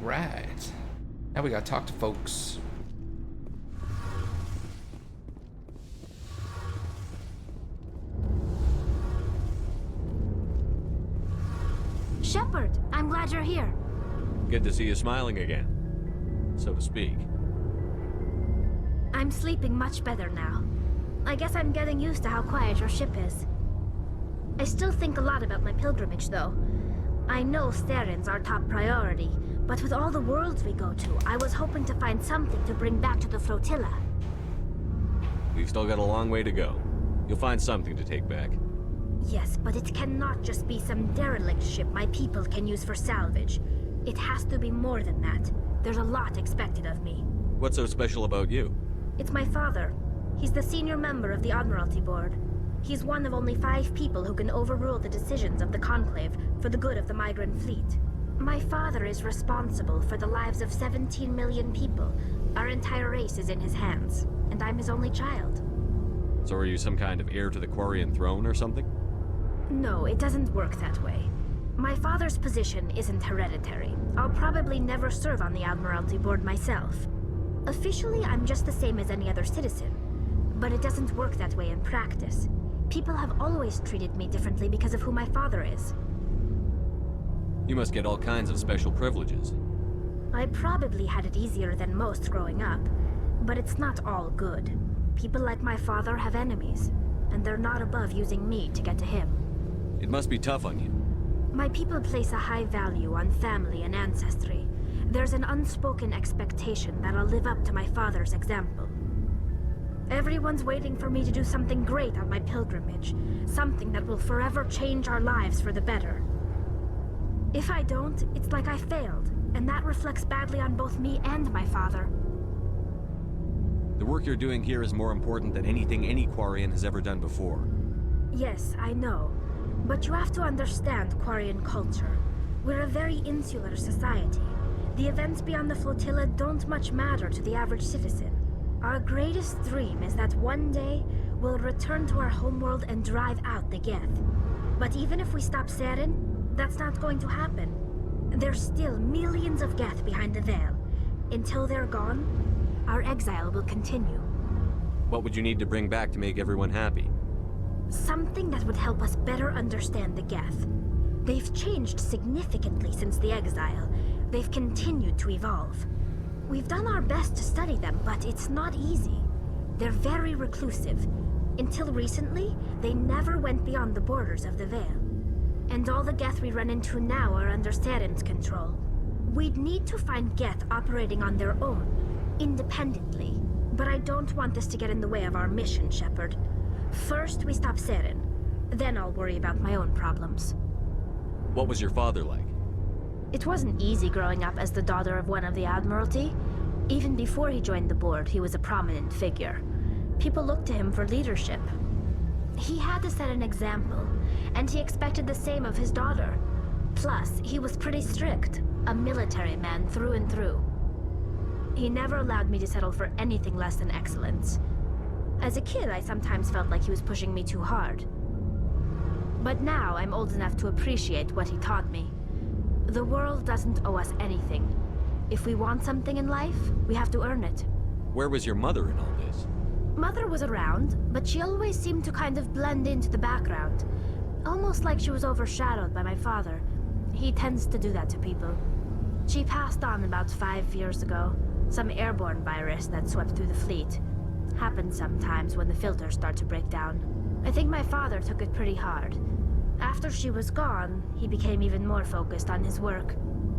Alright. Now we gotta talk to folks. Shepard, I'm glad you're here. Good to see you smiling again, so to speak. I'm sleeping much better now. I guess I'm getting used to how quiet your ship is. I still think a lot about my pilgrimage, though. I know Starin's our top priority, but with all the worlds we go to, I was hoping to find something to bring back to the flotilla. We've still got a long way to go. You'll find something to take back. Yes, but it cannot just be some derelict ship my people can use for salvage. It has to be more than that. There's a lot expected of me. What's so special about you? It's my father. He's the senior member of the Admiralty Board. He's one of only 5 people who can overrule the decisions of the Conclave for the good of the migrant fleet. My father is responsible for the lives of 17 million people. Our entire race is in his hands, and I'm his only child. So are you some kind of heir to the Quarian throne or something? No, it doesn't work that way. My father's position isn't hereditary. I'll probably never serve on the Admiralty Board myself. Officially, I'm just the same as any other citizen. But it doesn't work that way in practice. People have always treated me differently because of who my father is. You must get all kinds of special privileges. I probably had it easier than most growing up, but it's not all good. People like my father have enemies, and they're not above using me to get to him. It must be tough on you. My people place a high value on family and ancestry. There's an unspoken expectation that I'll live up to my father's example. Everyone's waiting for me to do something great on my pilgrimage, something that will forever change our lives for the better. If I don't, it's like I failed, and that reflects badly on both me and my father. The work you're doing here is more important than anything any Quarian has ever done before. Yes, I know. But you have to understand Quarian culture. We're a very insular society. The events beyond the flotilla don't much matter to the average citizen. Our greatest dream is that one day we'll return to our homeworld and drive out the Geth. But even if we stop Saren, that's not going to happen. There's still millions of Geth behind the veil. Until they're gone, our exile will continue. What would you need to bring back to make everyone happy? Something that would help us better understand the Geth. They've changed significantly since the exile. They've continued to evolve. We've done our best to study them, but it's not easy. They're very reclusive. Until recently, they never went beyond the borders of the Veil. And all the Geth we run into now are under Saren's control. We'd need to find Geth operating on their own, independently. But I don't want this to get in the way of our mission, Shepard. First, we stop Saren. Then I'll worry about my own problems. What was your father like? It wasn't easy growing up as the daughter of one of the Admiralty. Even before he joined the board, he was a prominent figure. People looked to him for leadership. He had to set an example, and he expected the same of his daughter. Plus, he was pretty strict, a military man through and through. He never allowed me to settle for anything less than excellence. As a kid, I sometimes felt like he was pushing me too hard. But now I'm old enough to appreciate what he taught me. The world doesn't owe us anything. If we want something in life, we have to earn it. Where was your mother in all this? Mother was around, but she always seemed to kind of blend into the background. Almost like she was overshadowed by my father. He tends to do that to people. She passed on about 5 years ago. Some airborne virus that swept through the fleet. Happens sometimes when the filters start to break down. I think my father took it pretty hard. After she was gone, he became even more focused on his work.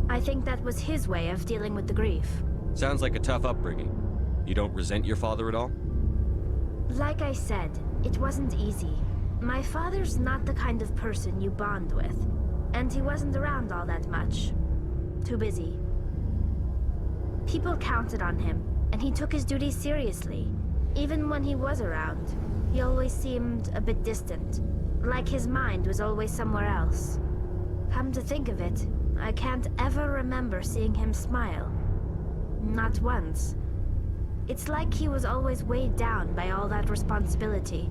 I think that was his way of dealing with the grief. Sounds like a tough upbringing. You don't resent your father at all? Like I said, it wasn't easy. My father's not the kind of person you bond with. And he wasn't around all that much. Too busy. People counted on him, and he took his duties seriously. Even when he was around, he always seemed a bit distant. Like his mind was always somewhere else. Come to think of it, I can't ever remember seeing him smile. Not once. It's like he was always weighed down by all that responsibility.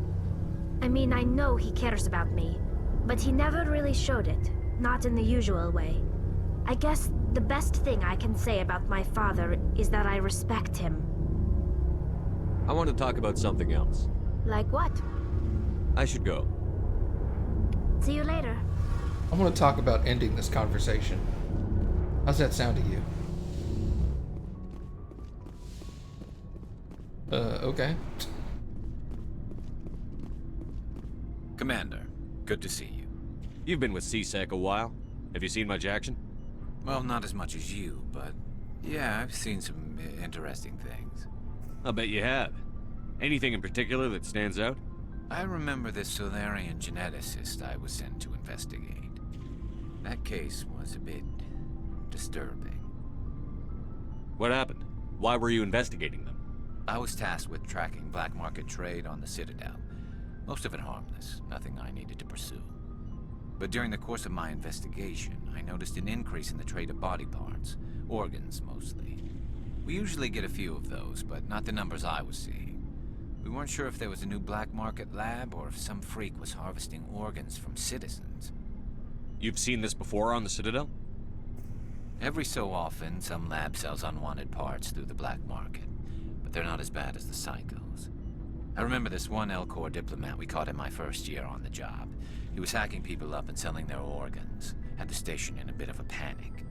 I mean, I know he cares about me, but he never really showed it. Not in the usual way. I guess The best thing I can say about my father is that I respect him. I want to talk about something else. Like what? I should go. See you later. I want to talk about ending this conversation. How's that sound to you? Okay. Commander, good to see you. You've been with CSEC a while. Have you seen much action? Well, not as much as you, but yeah, I've seen some interesting things. I'll bet you have. Anything in particular that stands out? I remember this Solarian geneticist I was sent to investigate. That case was a bit disturbing. What happened? Why were you investigating them? I was tasked with tracking black market trade on the Citadel. Most of it harmless, nothing I needed to pursue. But during the course of my investigation, I noticed an increase in the trade of body parts, organs mostly. We usually get a few of those, but not the numbers I was seeing. We weren't sure if there was a new black market lab or if some freak was harvesting organs from citizens. You've seen this before on the Citadel? Every so often, some lab sells unwanted parts through the black market, but they're not as bad as the psychos. I remember this one L-Corps diplomat we caught in my first year on the job. He was hacking people up and selling their organs. Had the station in a bit of a panic.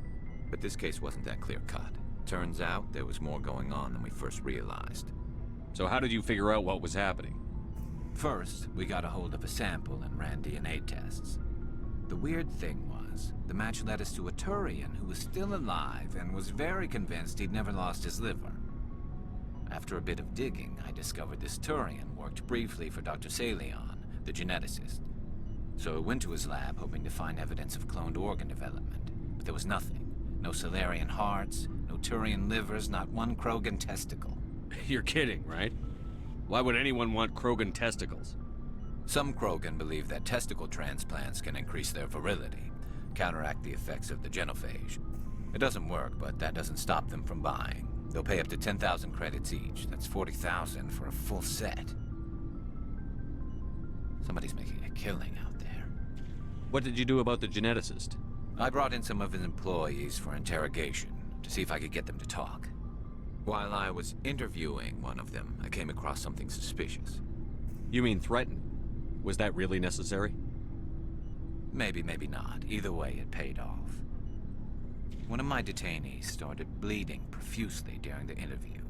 But this case wasn't that clear-cut. Turns out there was more going on than we first realized. So how did you figure out what was happening? First, we got a hold of a sample and ran DNA tests. The weird thing was, the match led us to a Turian who was still alive and was very convinced he'd never lost his liver. After a bit of digging, I discovered this Turian worked briefly for Dr. Salion, the geneticist. So I went to his lab hoping to find evidence of cloned organ development, but there was nothing. No Solarian hearts, no Turian livers, not one Krogan testicle. You're kidding, right? Why would anyone want Krogan testicles? Some Krogan believe that testicle transplants can increase their virility, counteract the effects of the genophage. It doesn't work, but that doesn't stop them from buying. They'll pay up to 10,000 credits each. That's 40,000 for a full set. Somebody's making a killing out there. What did you do about the geneticist? I brought in some of his employees for interrogation, to see if I could get them to talk. While I was interviewing one of them, I came across something suspicious. You mean threatened? Was that really necessary? Maybe, maybe not. Either way, it paid off. One of my detainees started bleeding profusely during the interview.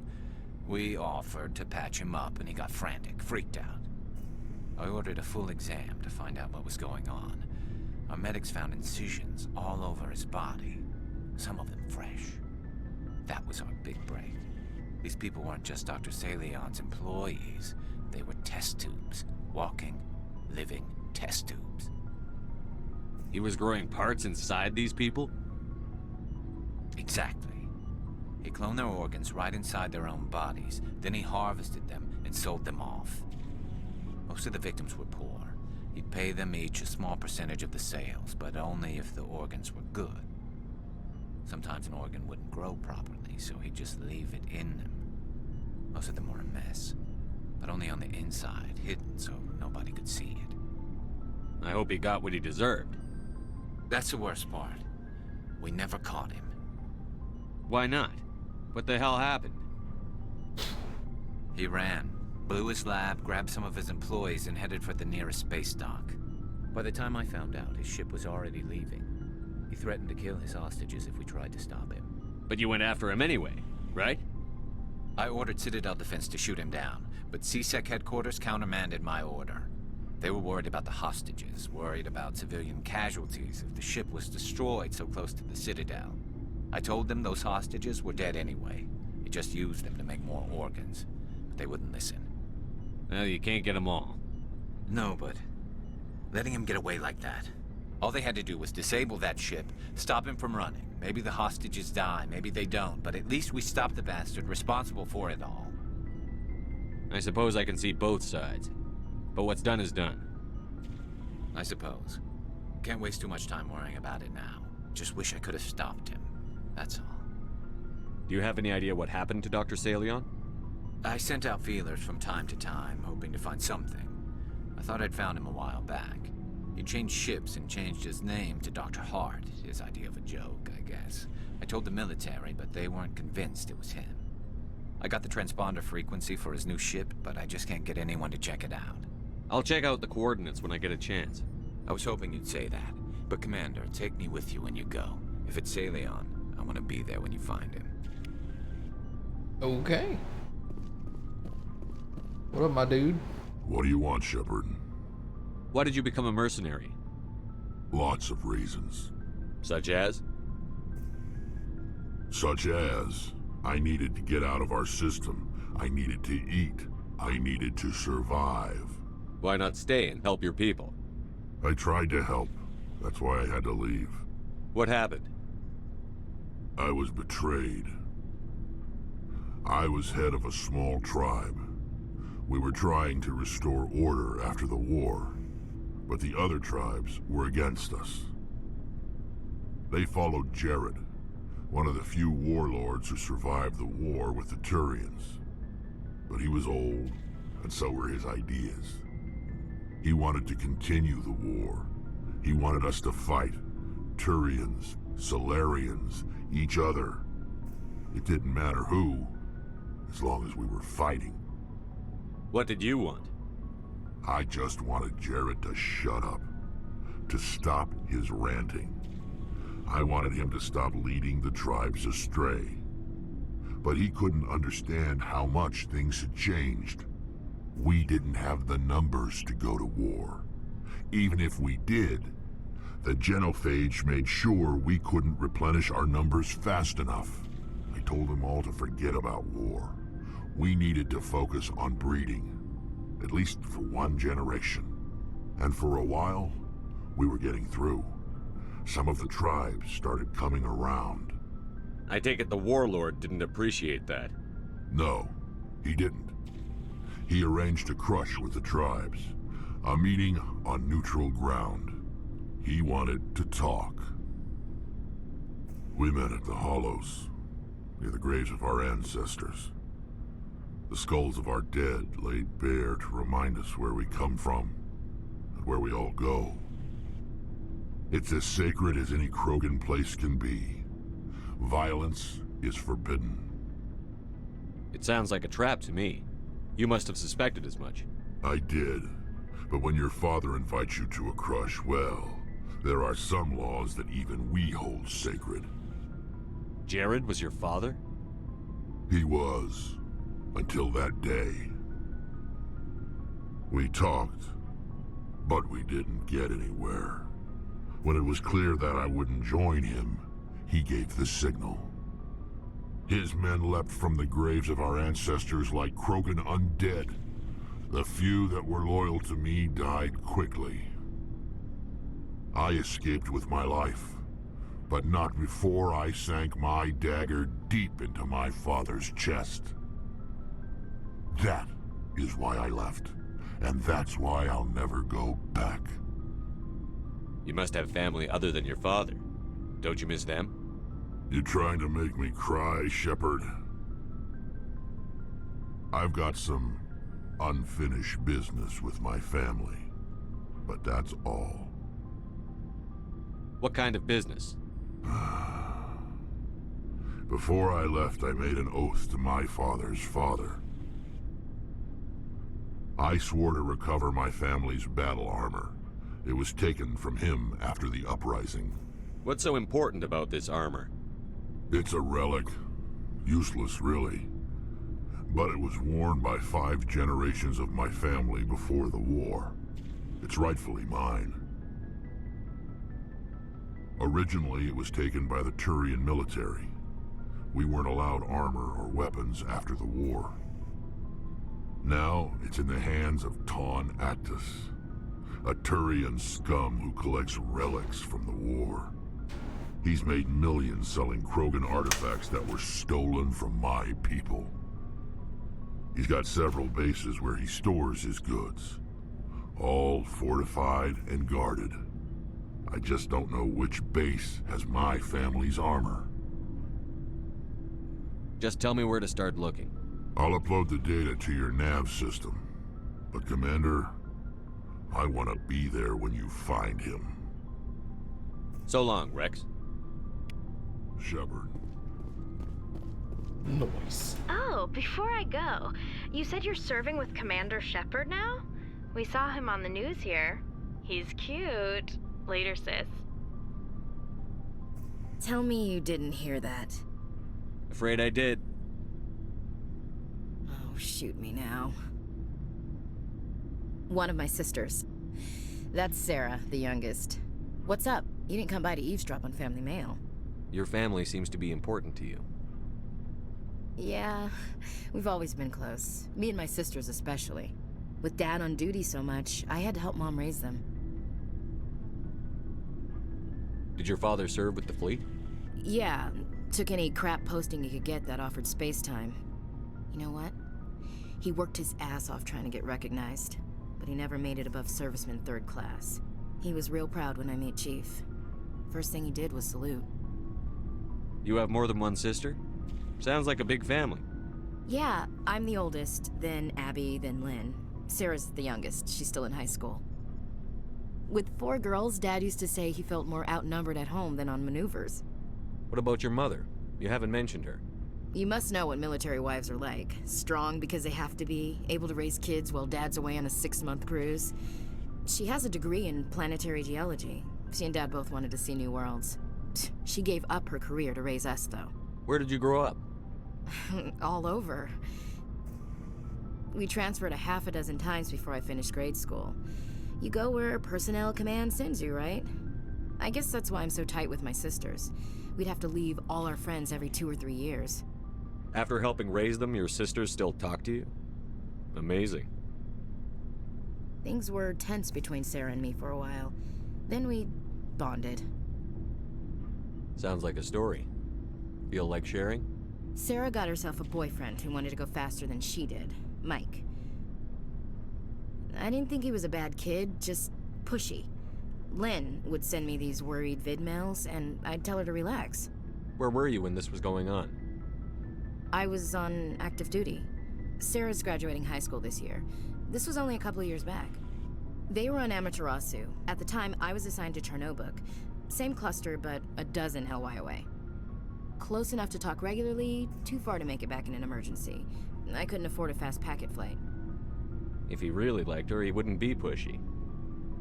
We offered to patch him up and he got frantic, freaked out. I ordered a full exam to find out what was going on. Our medics found incisions all over his body, some of them fresh. That was our big break. These people weren't just Dr. Salion's employees. They were test tubes. Walking, living test tubes. He was growing parts inside these people? Exactly. He cloned their organs right inside their own bodies. Then he harvested them and sold them off. Most of the victims were poor. He'd pay them each a small percentage of the sales, but only if the organs were good. Sometimes an organ wouldn't grow properly, so he'd just leave it in them. Most of them were a mess, but only on the inside, hidden so nobody could see it. I hope he got what he deserved. That's the worst part. We never caught him. Why not? What the hell happened? He ran, blew his lab, grabbed some of his employees, and headed for the nearest space dock. By the time I found out, his ship was already leaving. He threatened to kill his hostages if we tried to stop him. But you went after him anyway, right? I ordered Citadel Defense to shoot him down, but CSEC headquarters countermanded my order. They were worried about the hostages, worried about civilian casualties if the ship was destroyed so close to the Citadel. I told them those hostages were dead anyway. He just used them to make more organs, but they wouldn't listen. Well, you can't get them all. No, but letting him get away like that. All they had to do was disable that ship, stop him from running. Maybe the hostages die, maybe they don't, but at least we stopped the bastard responsible for it all. I suppose I can see both sides. But what's done is done. I suppose. Can't waste too much time worrying about it now. Just wish I could have stopped him. That's all. Do you have any idea what happened to Dr. Salion? I sent out feelers from time to time, hoping to find something. I thought I'd found him a while back. He changed ships and changed his name to Dr. Hart, his idea of a joke, I guess. I told the military, but they weren't convinced it was him. I got the transponder frequency for his new ship, but I just can't get anyone to check it out. I'll check out the coordinates when I get a chance. I was hoping you'd say that. But Commander, take me with you when you go. If it's Saleon, I want to be there when you find him. Okay. What up, my dude? What do you want, Shepard? Why did you become a mercenary? Lots of reasons. Such as? Such as, I needed to get out of our system. I needed to eat. I needed to survive. Why not stay and help your people? I tried to help. That's why I had to leave. What happened? I was betrayed. I was head of a small tribe. We were trying to restore order after the war, but the other tribes were against us. They followed Jared, one of the few warlords who survived the war with the Turians. But he was old, and so were his ideas. He wanted to continue the war. He wanted us to fight. Turians, Solarians, each other. It didn't matter who, as long as we were fighting. What did you want? I just wanted Jared to shut up, to stop his ranting. I wanted him to stop leading the tribes astray. But he couldn't understand how much things had changed. We didn't have the numbers to go to war. Even if we did, the genophage made sure we couldn't replenish our numbers fast enough. I told them all to forget about war. We needed to focus on breeding, at least for one generation. And for a while, we were getting through. Some of the tribes started coming around. I take it the warlord didn't appreciate that. No, he didn't. He arranged a crush with the tribes, a meeting on neutral ground. He wanted to talk. We met at the Hollows, near the graves of our ancestors. The skulls of our dead laid bare to remind us where we come from, and where we all go. It's as sacred as any Krogan place can be. Violence is forbidden. It sounds like a trap to me. You must have suspected as much. I did. But when your father invites you to a crush, well, there are some laws that even we hold sacred. Jared was your father? He was, until that day. We talked, but we didn't get anywhere. When it was clear that I wouldn't join him, he gave the signal. His men leapt from the graves of our ancestors like Krogan undead. The few that were loyal to me died quickly. I escaped with my life, but not before I sank my dagger deep into my father's chest. That is why I left, and that's why I'll never go back. You must have family other than your father. Don't you miss them? You trying to make me cry, Shepard? I've got some unfinished business with my family, but that's all. What kind of business? Before I left, I made an oath to my father's father. I swore to recover my family's battle armor. It was taken from him after the uprising. What's so important about this armor? It's a relic. Useless, really. But it was worn by 5 generations of my family before the war. It's rightfully mine. Originally, it was taken by the Turian military. We weren't allowed armor or weapons after the war. Now, it's in the hands of Ton Actus, a Turian scum who collects relics from the war. He's made millions selling Krogan artifacts that were stolen from my people. He's got several bases where he stores his goods, all fortified and guarded. I just don't know which base has my family's armor. Just tell me where to start looking. I'll upload the data to your nav system. But Commander, I want to be there when you find him. So long, Rex. Shepard. Noise. Oh, before I go, you said you're serving with Commander Shepard now? We saw him on the news here. He's cute. Later, sis. Tell me you didn't hear that. Afraid I did. Oh, shoot me now. One of my sisters. That's Sarah, the youngest. What's up? You didn't come by to eavesdrop on family mail. Your family seems to be important to you. Yeah, we've always been close. Me and my sisters especially. With Dad on duty so much, I had to help Mom raise them. Did your father serve with the fleet? Yeah, took any crap posting he could get that offered space time. You know what? He worked his ass off trying to get recognized, but he never made it above serviceman 3rd class. He was real proud when I met Chief. First thing he did was salute. You have more than one sister? Sounds like a big family. Yeah, I'm the oldest, then Abby, then Lynn. Sarah's the youngest. She's still in high school. With 4 girls, Dad used to say he felt more outnumbered at home than on maneuvers. What about your mother? You haven't mentioned her. You must know what military wives are like. Strong because they have to be, able to raise kids while Dad's away on a 6-month cruise. She has a degree in planetary geology. She and Dad both wanted to see new worlds. She gave up her career to raise us, though. Where did you grow up? All over. We transferred a half a dozen times before I finished grade school. You go where personnel command sends you, right? I guess that's why I'm so tight with my sisters. We'd have to leave all our friends every 2 or 3 years. After helping raise them, your sisters still talk to you? Amazing. Things were tense between Sarah and me for a while. Then we bonded. Sounds like a story. Feel like sharing? Sarah got herself a boyfriend who wanted to go faster than she did, Mike. I didn't think he was a bad kid, just pushy. Lynn would send me these worried vid mails, and I'd tell her to relax. Where were you when this was going on? I was on active duty. Sarah's graduating high school this year. This was only a couple of years back. They were on Amaterasu. At the time, I was assigned to Chernobog. Same cluster, but a dozen LY away. Close enough to talk regularly, too far to make it back in an emergency. I couldn't afford a fast packet flight. If he really liked her, he wouldn't be pushy.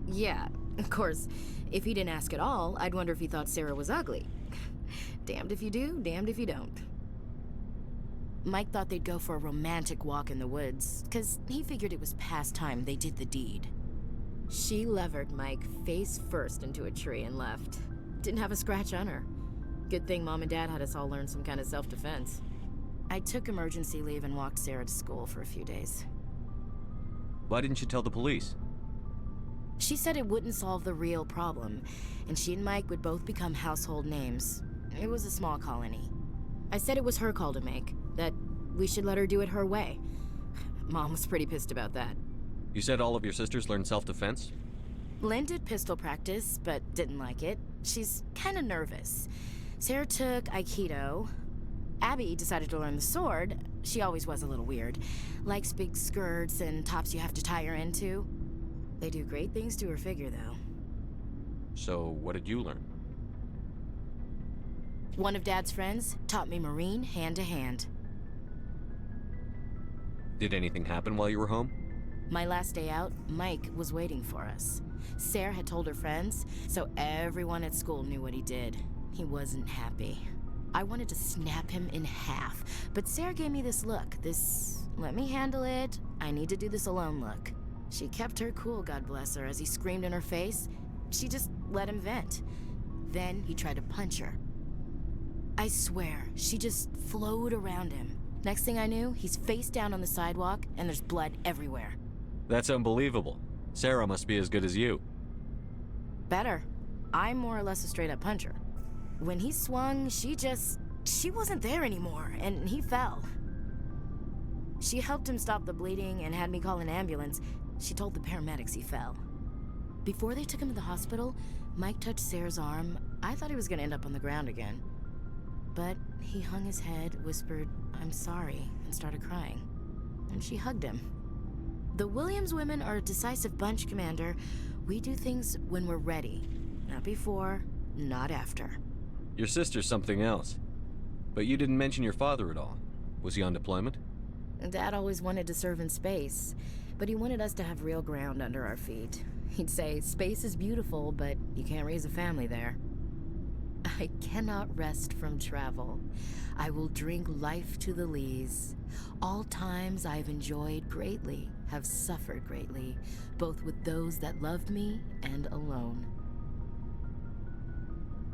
Yeah, of course, if he didn't ask at all, I'd wonder if he thought Sarah was ugly. Damned if you do, damned if you don't. Mike thought they'd go for a romantic walk in the woods, because he figured it was past time they did the deed. She levered Mike face first into a tree and left. Didn't have a scratch on her. Good thing Mom and Dad had us all learn some kind of self-defense. I took emergency leave and walked Sarah to school for a few days. Why didn't you tell the police? She said it wouldn't solve the real problem, and she and Mike would both become household names. It was a small colony. I said it was her call to make, that we should let her do it her way. Mom was pretty pissed about that. You said all of your sisters learned self-defense? Lynn did pistol practice, but didn't like it. She's kind of nervous. Sarah took Aikido. Abby decided to learn the sword. She always was a little weird. Likes big skirts and tops you have to tie her into. They do great things to her figure, though. So, what did you learn? One of Dad's friends taught me Marine hand to hand. Did anything happen while you were home? My last day out, Mike was waiting for us. Sarah had told her friends, so everyone at school knew what he did. He wasn't happy. I wanted to snap him in half, but Sarah gave me this look, this let me handle it, I need to do this alone look. She kept her cool, God bless her, as he screamed in her face. She just let him vent. Then he tried to punch her. I swear, she just flowed around him. Next thing I knew, he's face down on the sidewalk, and there's blood everywhere. That's unbelievable. Sarah must be as good as you. Better. I'm more or less a straight-up puncher. When he swung, she wasn't there anymore, and he fell. She helped him stop the bleeding and had me call an ambulance. She told the paramedics he fell. Before they took him to the hospital, Mike touched Sarah's arm. I thought he was gonna end up on the ground again. But he hung his head, whispered, "I'm sorry," and started crying. And she hugged him. The Williams women are a decisive bunch, Commander. We do things when we're ready. Not before, not after. Your sister's something else. But you didn't mention your father at all. Was he on deployment? Dad always wanted to serve in space, but he wanted us to have real ground under our feet. He'd say, space is beautiful, but you can't raise a family there. I cannot rest from travel. I will drink life to the lees. All times I've enjoyed greatly, have suffered greatly, both with those that loved me and alone.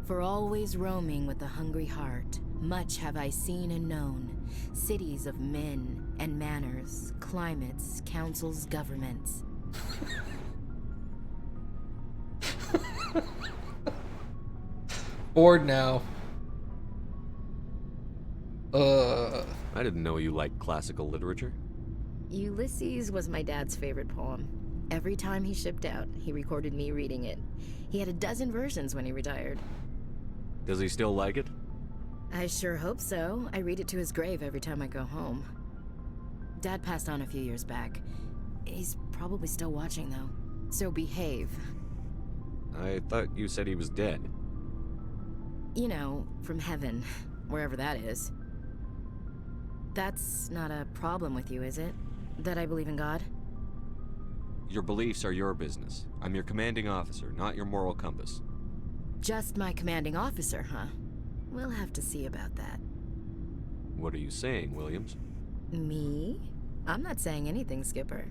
For always roaming with a hungry heart, much have I seen and known, cities of men and manners, climates, councils, governments. Bored now. I didn't know you liked classical literature. Ulysses was my dad's favorite poem. Every time he shipped out, he recorded me reading it. He had a dozen versions when he retired. Does he still like it? I sure hope so. I read it to his grave every time I go home. Dad passed on a few years back. He's probably still watching, though. So behave. I thought you said he was dead. You know, from heaven, wherever that is. That's not a problem with you, is it? That I believe in God? Your beliefs are your business. I'm your commanding officer, not your moral compass. Just my commanding officer, huh? We'll have to see about that. What are you saying, Williams? Me? I'm not saying anything, Skipper.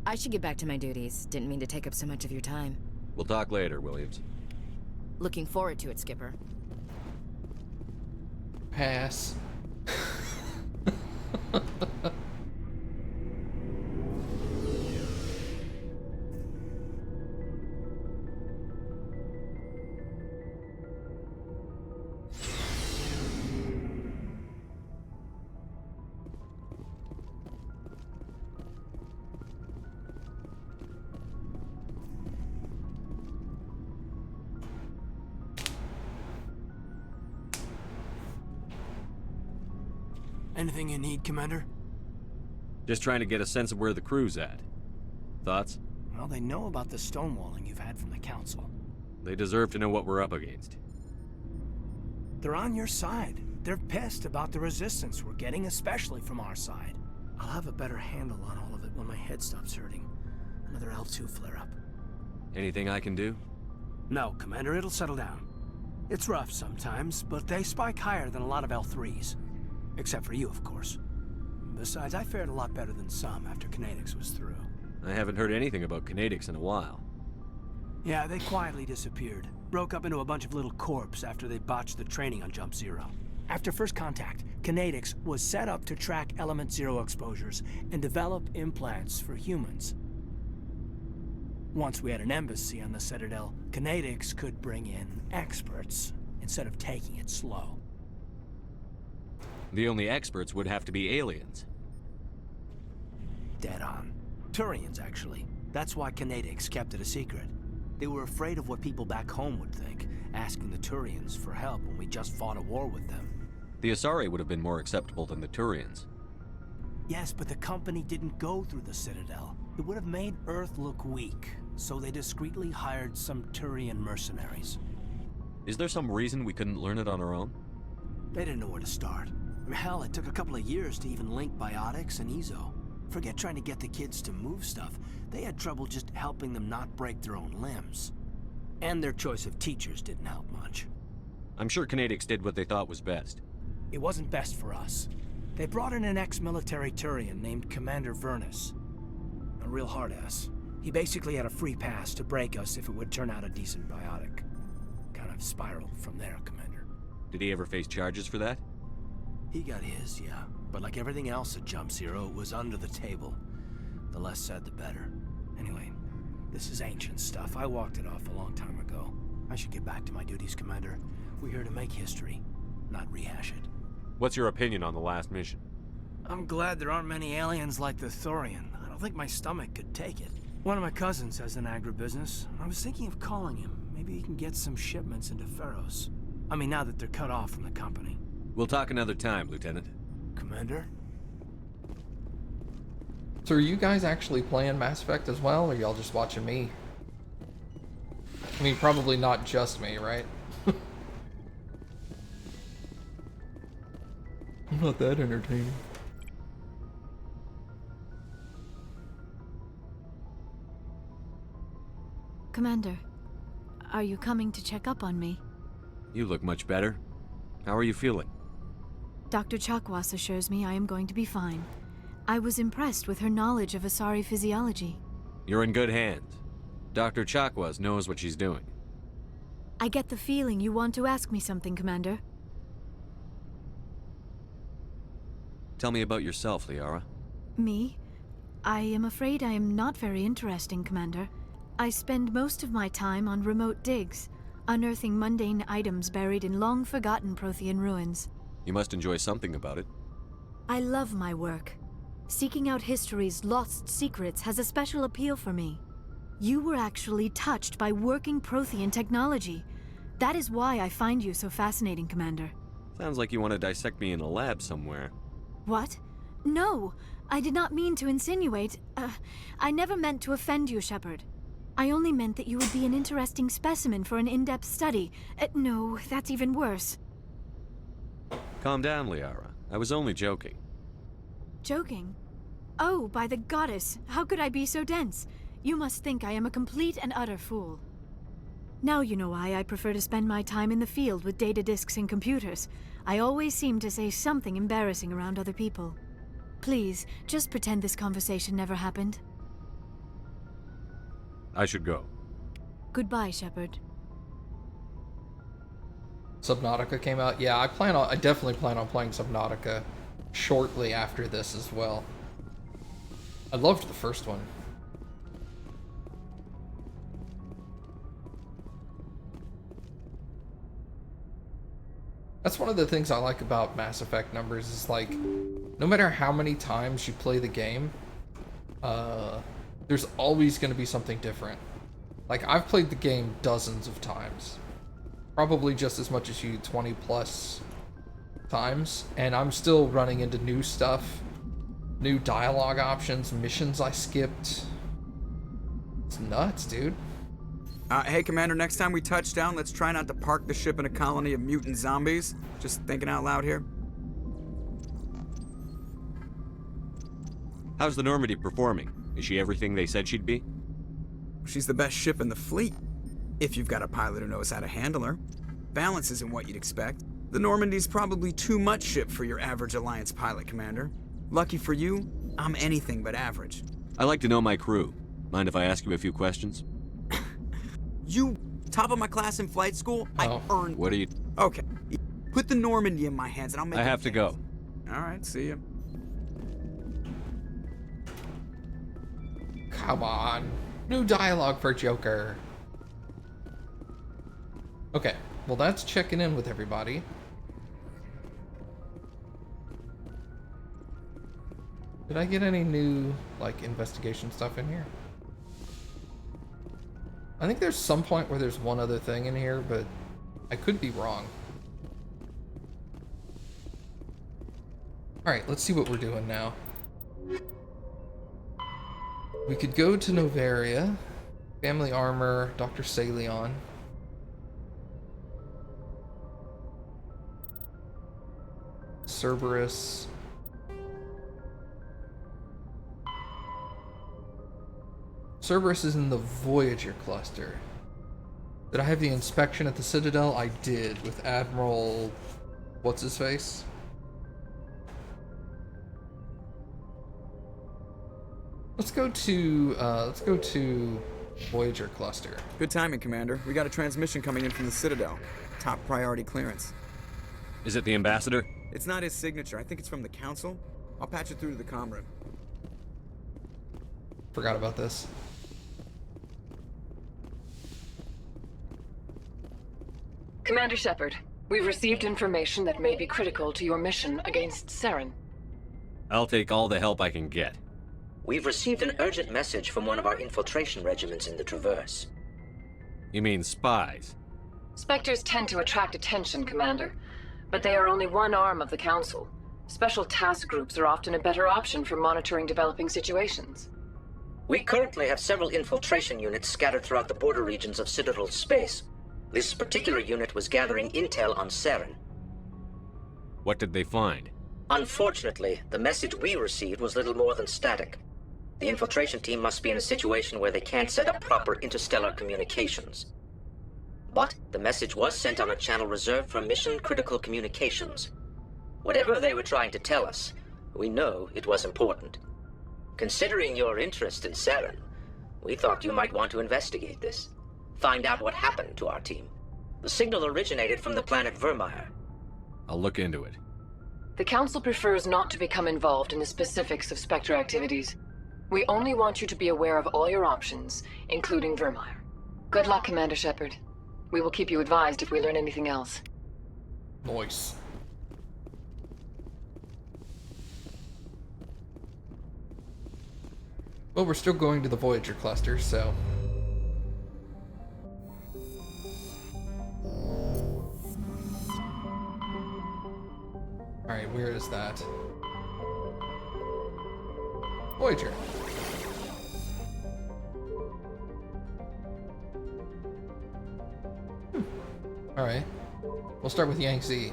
I should get back to my duties. Didn't mean to take up so much of your time. We'll talk later, Williams. Looking forward to it, Skipper. Pass. Anything you need, Commander? Just trying to get a sense of where the crew's at. Thoughts? Well, they know about the stonewalling you've had from the Council. They deserve to know what we're up against. They're on your side. They're pissed about the resistance we're getting, especially from our side. I'll have a better handle on all of it when my head stops hurting. Another L2 flare-up. Anything I can do? No, Commander, it'll settle down. It's rough sometimes, but they spike higher than a lot of L3s. Except for you, of course. Besides, I fared a lot better than some after Kinetics was through. I haven't heard anything about Kinetics in a while. Yeah, they quietly disappeared. Broke up into a bunch of little corps after they botched the training on Jump Zero. After first contact, Kinetics was set up to track Element Zero exposures and develop implants for humans. Once we had an embassy on the Citadel, Kinetics could bring in experts instead of taking it slow. The only experts would have to be aliens. Dead on. Turians, actually. That's why Kinetics kept it a secret. They were afraid of what people back home would think, asking the Turians for help when we just fought a war with them. The Asari would have been more acceptable than the Turians. Yes, but the company didn't go through the Citadel. It would have made Earth look weak, so they discreetly hired some Turian mercenaries. Is there some reason we couldn't learn it on our own? They didn't know where to start. Hell, it took a couple of years to even link biotics and Ezo. Forget trying to get the kids to move stuff. They had trouble just helping them not break their own limbs. And their choice of teachers didn't help much. I'm sure Kinetics did what they thought was best. It wasn't best for us. They brought in an ex-military Turian named Commander Vernus. A real hard-ass. He basically had a free pass to break us if it would turn out a decent biotic. Kind of spiraled from there, Commander. Did he ever face charges for that? He got his, yeah. But like everything else at Jump Zero, it was under the table. The less said, the better. Anyway, this is ancient stuff. I walked it off a long time ago. I should get back to my duties, Commander. We're here to make history, not rehash it. What's your opinion on the last mission? I'm glad there aren't many aliens like the Thorian. I don't think my stomach could take it. One of my cousins has an agribusiness. I was thinking of calling him. Maybe he can get some shipments into Pharos. I mean, now that they're cut off from the company. We'll talk another time, Lieutenant. Commander? So are you guys actually playing Mass Effect as well, or y'all just watching me? I mean, probably not just me, right? I'm not that entertaining. Commander, are you coming to check up on me? You look much better. How are you feeling? Dr. Chakwas assures me I am going to be fine. I was impressed with her knowledge of Asari physiology. You're in good hands. Dr. Chakwas knows what she's doing. I get the feeling you want to ask me something, Commander. Tell me about yourself, Liara. Me? I am afraid I am not very interesting, Commander. I spend most of my time on remote digs, unearthing mundane items buried in long-forgotten Prothean ruins. You must enjoy something about it. I love my work. Seeking out history's lost secrets has a special appeal for me. You were actually touched by working Prothean technology. That is why I find you so fascinating, Commander. Sounds like you want to dissect me in a lab somewhere. What? No, I did not mean to insinuate. I never meant to offend you, Shepard. I only meant that you would be an interesting specimen for an in-depth study. No, that's even worse. Calm down, Liara. I was only joking. Joking? Oh, by the goddess, how could I be so dense? You must think I am a complete and utter fool. Now you know why I prefer to spend my time in the field with data disks and computers. I always seem to say something embarrassing around other people. Please, just pretend this conversation never happened. I should go. Goodbye, Shepard. Subnautica came out. Yeah, I definitely plan on playing Subnautica shortly after this as well. I loved the first one. That's one of the things I like about Mass Effect numbers is like, no matter how many times you play the game, there's always going to be something different. Like, I've played the game dozens of times. Probably just as much as you, 20 plus times. And I'm still running into new stuff. New dialogue options, missions I skipped. It's nuts, dude. Hey, Commander, next time we touch down, let's try not to park the ship in a colony of mutant zombies. Just thinking out loud here. How's the Normandy performing? Is she everything they said she'd be? She's the best ship in the fleet, if you've got a pilot who knows how to handle her. Balance isn't what you'd expect. The Normandy's probably too much ship for your average Alliance pilot, Commander. Lucky for you, I'm anything but average. I like to know my crew. Mind if I ask you a few questions? You, top of my class in flight school, I earned... What are you... Okay, put the Normandy in my hands and I'll make I have to go. Alright, see ya. Come on. New dialogue for Joker. Okay, well that's checking in with everybody. Did I get any new, like, investigation stuff in here? I think there's some point where there's one other thing in here, but I could be wrong. Alright, let's see what we're doing now. We could go to Novaria, Family Armor, Dr. Saleon. Cerberus. Cerberus is in the Voyager cluster. Did I have the inspection at the Citadel? I did, with Admiral... what's his face? Let's go to Voyager cluster. Good timing, Commander. We got a transmission coming in from the Citadel. Top priority clearance. Is it the ambassador? It's not his signature. I think it's from the Council. I'll patch it through to the comm room. Forgot about this. Commander Shepard, we've received information that may be critical to your mission against Saren. I'll take all the help I can get. We've received an urgent message from one of our infiltration regiments in the Traverse. You mean spies? Spectres tend to attract attention, Commander, but they are only one arm of the Council. Special task groups are often a better option for monitoring developing situations. We currently have several infiltration units scattered throughout the border regions of Citadel space. This particular unit was gathering intel on Saren. What did they find? Unfortunately, the message we received was little more than static. The infiltration team must be in a situation where they can't set up proper interstellar communications. But the message was sent on a channel reserved for mission-critical communications. Whatever they were trying to tell us, we know it was important. Considering your interest in Saren, we thought you might want to investigate this. Find out what happened to our team. The signal originated from the planet Vermeer. I'll look into it. The Council prefers not to become involved in the specifics of Spectre activities. We only want you to be aware of all your options, including Vermeer. Good luck, Commander Shepard. We will keep you advised if we learn anything else. Nice. Well, we're still going to the Voyager cluster, so... Alright, where is that? Voyager. Alright. We'll start with Yangtze.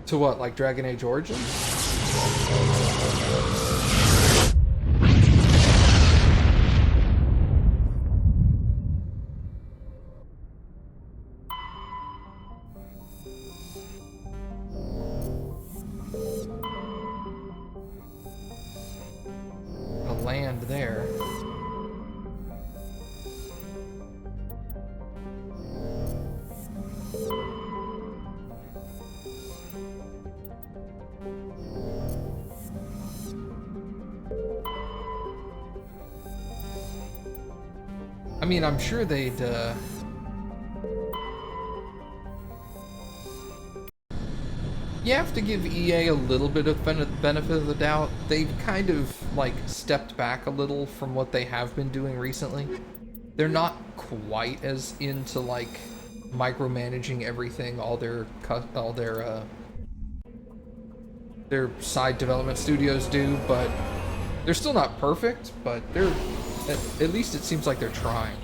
To what, like Dragon Age Origins? A land there. I mean, I'm sure they'd, you have to give EA a little bit of benefit of the doubt. They've kind of, like, stepped back a little from what they have been doing recently. They're not quite as into, like, micromanaging everything all their side development studios do, but they're still not perfect, but they're... At least it seems like they're trying.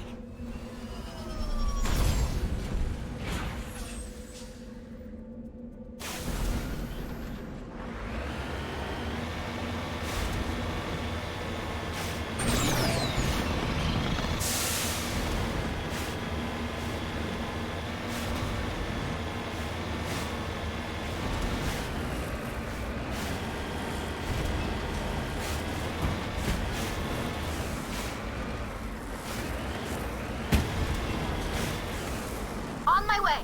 On my way.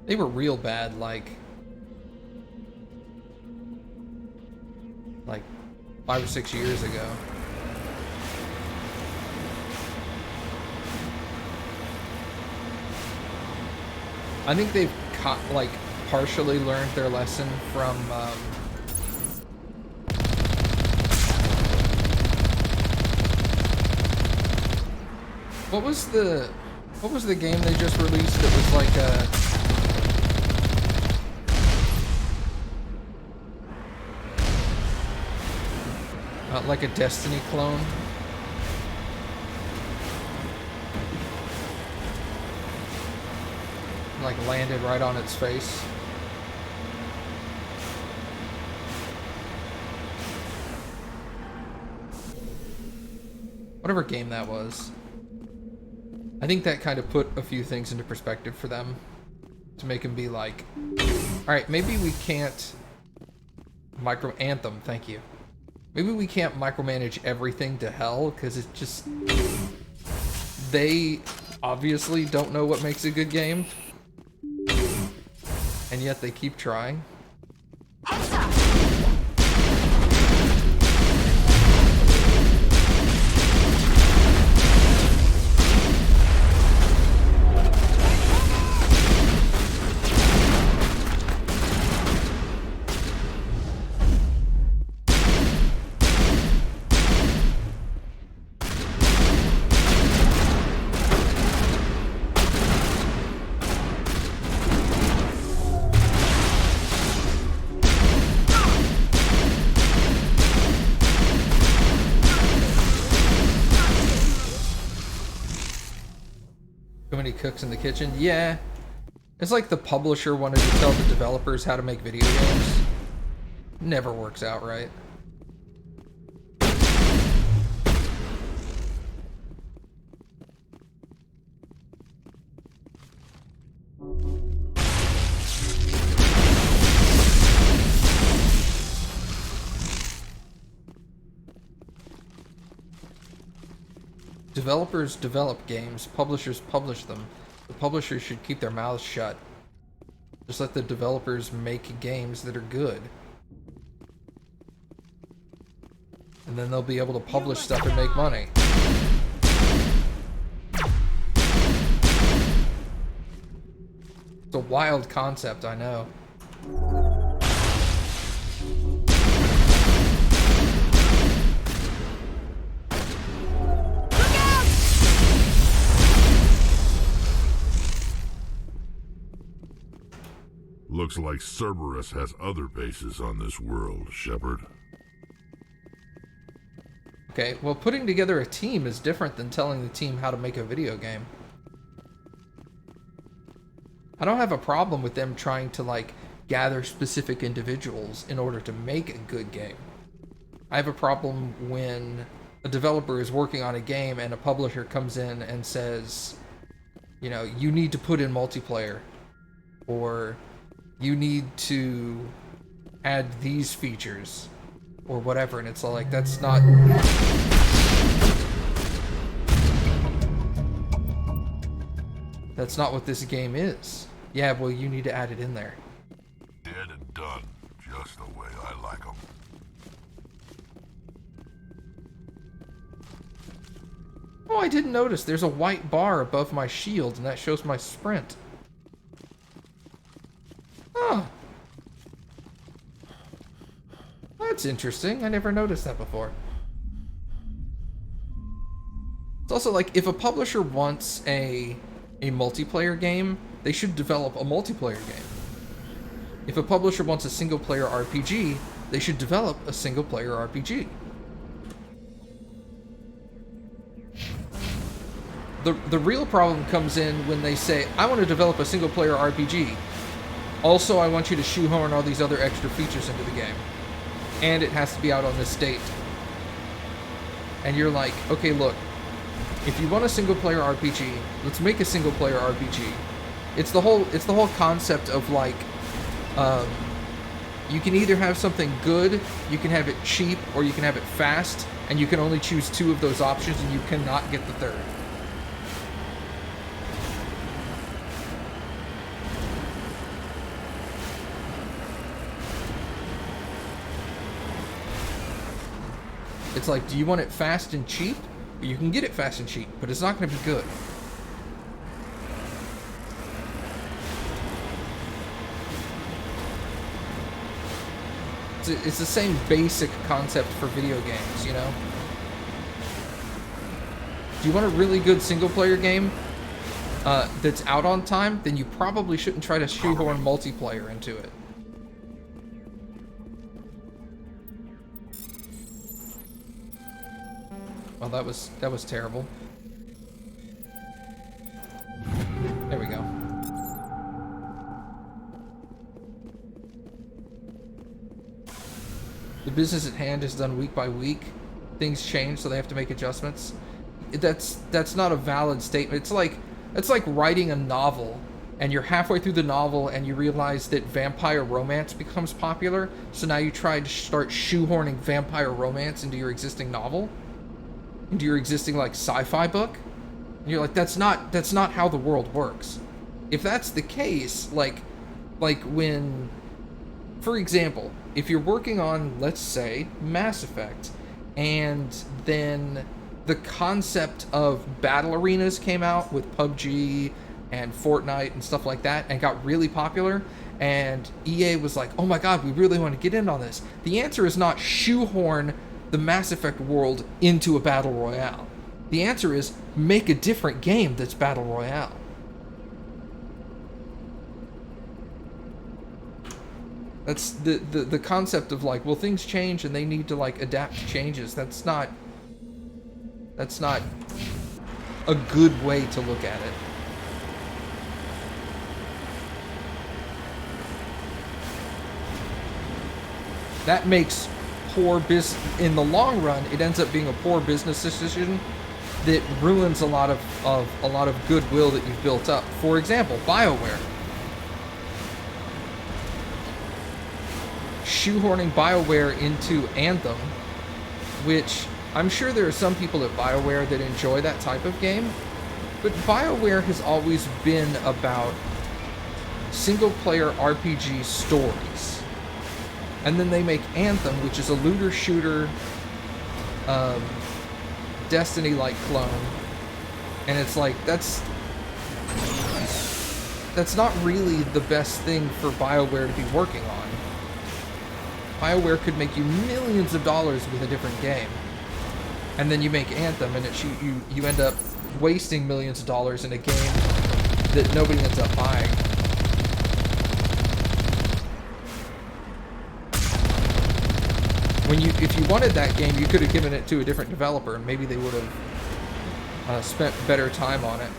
They were real bad, like 5 or 6 years ago. I think they've partially learned their lesson from what was the game they just released that was like a Destiny clone? Like landed right on its face. Whatever game that was. I think that kind of put a few things into perspective for them. To make them be like, alright, maybe we can't Anthem, thank you. Maybe we can't micromanage everything to hell, because it's just... They obviously don't know what makes a good game. And yet they keep trying. Heads up! Too many cooks in the kitchen? Yeah. It's like the publisher wanted to tell the developers how to make video games. Never works out right. Developers develop games, publishers publish them. The publishers should keep their mouths shut. Just let the developers make games that are good. And then they'll be able to publish stuff and make money. It's a wild concept, I know. Looks like Cerberus has other bases on this world, Shepard. Okay, well, putting together a team is different than telling the team how to make a video game. I don't have a problem with them trying to, like, gather specific individuals in order to make a good game. I have a problem when a developer is working on a game and a publisher comes in and says, you know, you need to put in multiplayer, or you need to add these features, or whatever, and it's all like, that's not... That's not what this game is. Yeah, well, you need to add it in there. Dead and done, just the way I like them. Oh, I didn't notice. There's a white bar above my shield, and that shows my sprint. Oh. That's interesting. I never noticed that before. It's also like, if a publisher wants a multiplayer game, they should develop a multiplayer game. If a publisher wants a single-player RPG, they should develop a single-player RPG. The real problem comes in when they say, I want to develop a single-player RPG. Also, I want you to shoehorn all these other extra features into the game. And it has to be out on this date. And you're like, okay, look, if you want a single-player RPG, let's make a single-player RPG. It's the whole concept of, like, you can either have something good, you can have it cheap, or you can have it fast, and you can only choose two of those options, and you cannot get the third. It's like, do you want it fast and cheap? You can get it fast and cheap, but it's not going to be good. It's the same basic concept for video games, you know? Do you want a really good single-player game that's out on time? Then you probably shouldn't try to shoehorn multiplayer into it. Well, that was terrible. There we go. The business at hand is done week by week. Things change, so they have to make adjustments. That's not a valid statement. It's like writing a novel, and you're halfway through the novel and you realize that vampire romance becomes popular, so now you try to start shoehorning vampire romance into your existing novel, into your existing, like, sci-fi book. And you're like, that's not how the world works. If that's the case, like, Like when, for example, if you're working on, let's say, Mass Effect, and then the concept of battle arenas came out with PUBG and Fortnite and stuff like that and got really popular, and EA was like, oh my god, we really want to get in on this. The answer is not shoehorn the Mass Effect world into a battle royale. The answer is make a different game that's battle royale. That's the concept of like, well, things change and they need to like adapt to changes. That's not a good way to look at it. That makes poor business in the long run. It ends up being a poor business decision that ruins a lot of goodwill that you've built up. For example, BioWare. Shoehorning BioWare into Anthem, which I'm sure there are some people at BioWare that enjoy that type of game, but BioWare has always been about single-player RPG stories. And then they make Anthem, which is a looter-shooter, Destiny-like clone. And it's like, that's not really the best thing for BioWare to be working on. BioWare could make you millions of dollars with a different game. And then you make Anthem, and you end up wasting millions of dollars in a game that nobody ends up buying. If you wanted that game, you could have given it to a different developer, and maybe they would have spent better time on it.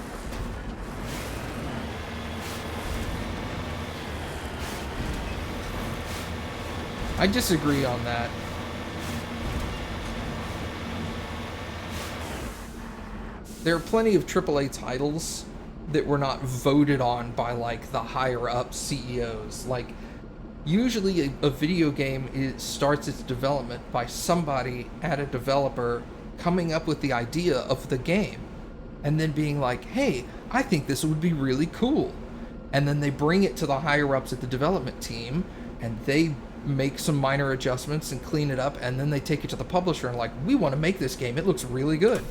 I disagree on that. There are plenty of AAA titles that were not voted on by like the higher up CEOs. Like, usually a video game starts its development by somebody at a developer coming up with the idea of the game and then being like, hey, I think this would be really cool. And then they bring it to the higher ups at the development team and they make some minor adjustments and clean it up, and then they take it to the publisher and like, we want to make this game, it looks really good.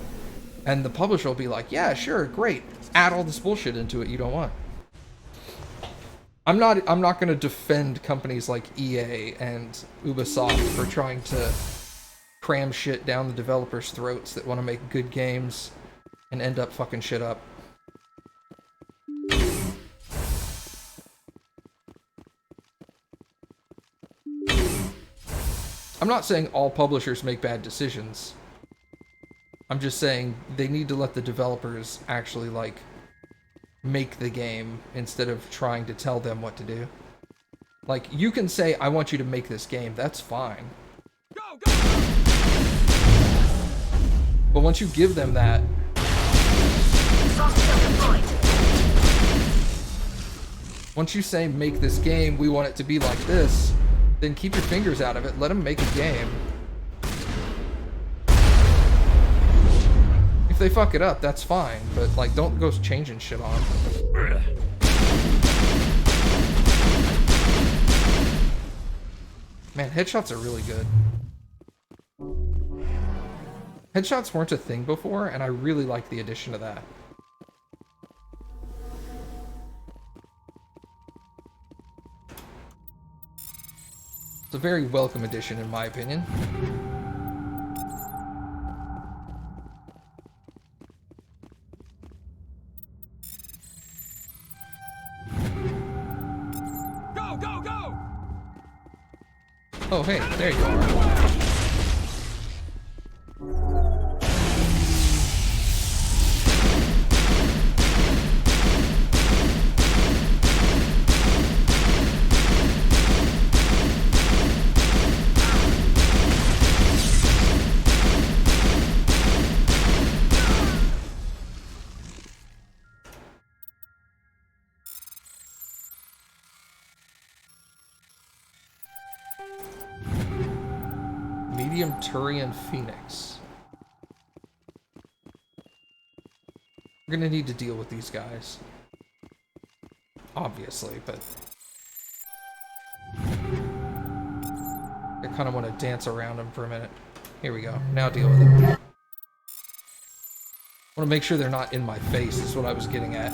And the publisher will be like, yeah, sure, great, add all this bullshit into it you don't want. I'm not going to defend companies like EA and Ubisoft for trying to cram shit down the developers' throats that want to make good games and end up fucking shit up. I'm not saying all publishers make bad decisions. I'm just saying they need to let the developers actually, like, make the game instead of trying to tell them what to do. Like, you can say, I want you to make this game, that's fine. Go, go! But once you give them that... Once you say, make this game, we want it to be like this, then keep your fingers out of it, let them make a game. If they fuck it up, that's fine, but like, don't go changing shit on. Man, headshots are really good. Headshots weren't a thing before, and I really like the addition of that. It's a very welcome addition, in my opinion. Go, go, go! Oh, hey, there you are. Medium Turian Phoenix. We're gonna need to deal with these guys. Obviously, but kind of want to dance around them for a minute. Here we go. Now deal with them. I want to make sure they're not in my face, is what I was getting at.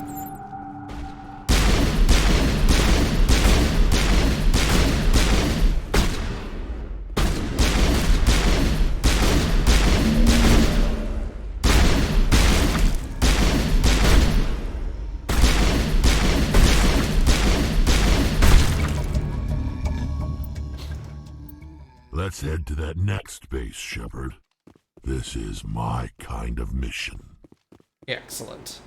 Let's head to that next base, Shepard. This is my kind of mission. Excellent.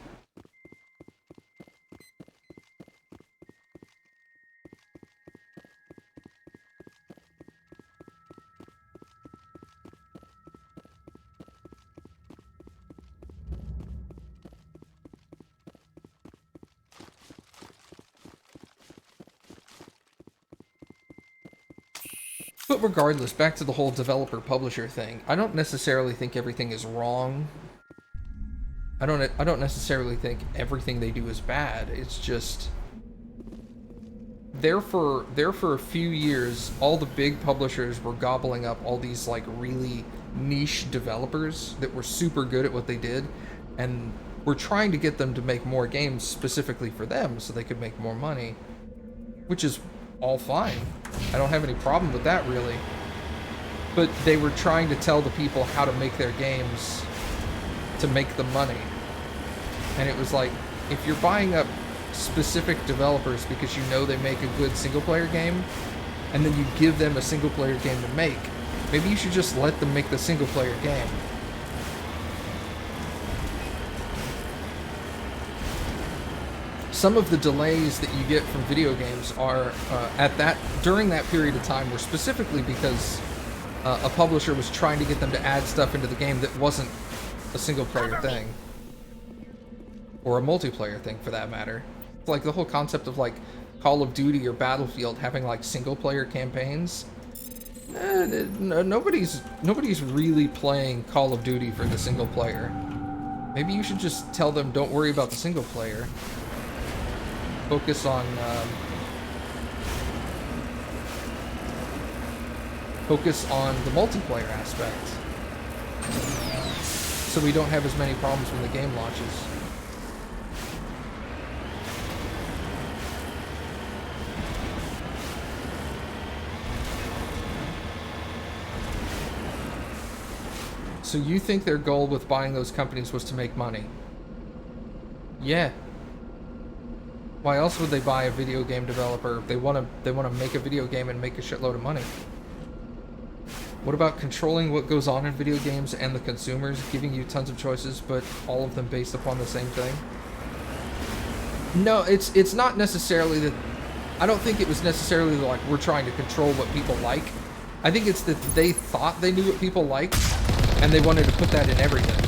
But regardless, back to the whole developer-publisher thing. I don't necessarily think everything is wrong. I don't necessarily think everything they do is bad. It's just there for a few years, all the big publishers were gobbling up all these like really niche developers that were super good at what they did, and were trying to get them to make more games specifically for them so they could make more money, which is all fine. I don't have any problem with that, really. But they were trying to tell the people how to make their games to make the money. And it was like, if you're buying up specific developers because you know they make a good single-player game, and then you give them a single-player game to make, maybe you should just let them make the single-player game. Some of the delays that you get from video games are during that period of time were specifically because a publisher was trying to get them to add stuff into the game that wasn't a single-player thing. Or a multiplayer thing, for that matter. Like the whole concept of like Call of Duty or Battlefield having like single-player campaigns. Nobody's really playing Call of Duty for the single-player. Maybe you should just tell them, don't worry about the single-player. Focus on the multiplayer aspect, so we don't have as many problems when the game launches. So you think their goal with buying those companies was to make money? Yeah. Why else would they buy a video game developer? They want to make a video game and make a shitload of money. What about controlling what goes on in video games and the consumers, giving you tons of choices, but all of them based upon the same thing? No, it's not necessarily that. I don't think it was necessarily like we're trying to control what people like. I think it's that they thought they knew what people liked, and they wanted to put that in everything.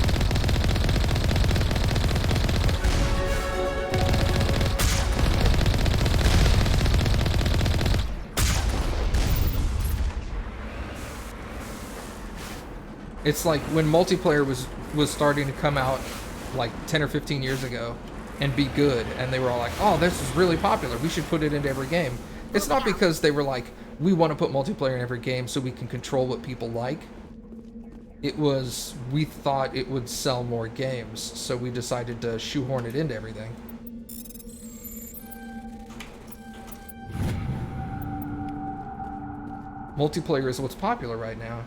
It's like when multiplayer was starting to come out like 10 or 15 years ago and be good, and they were all like, oh, this is really popular, we should put it into every game. It's not because they were like, we want to put multiplayer in every game so we can control what people like. It was, we thought it would sell more games, so we decided to shoehorn it into everything. Multiplayer is what's popular right now.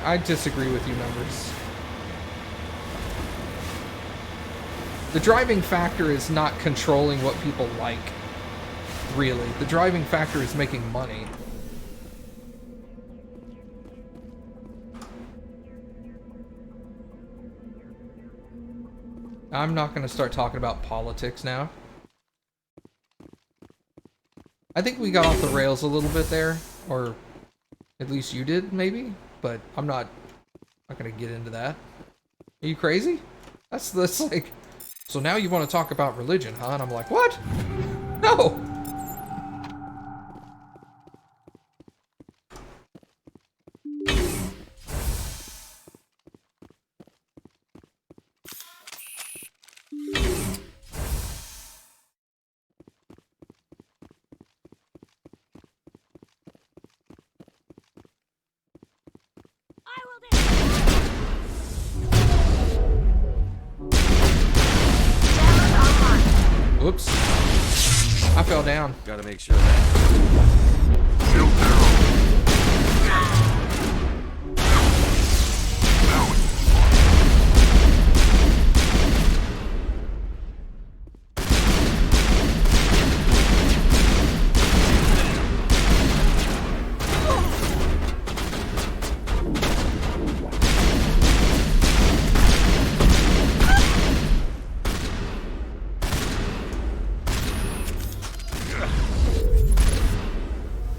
I disagree with you, Numbers. The driving factor is not controlling what people like, really. The driving factor is making money. I'm not going to start talking about politics now. I think we got off the rails a little bit there, or at least you did, maybe, but I'm not gonna get into that. Are you crazy? That's like, so now you want to talk about religion, huh? And I'm like, what? No! Whoops. I fell down. Gotta make sure that... Shield arrow.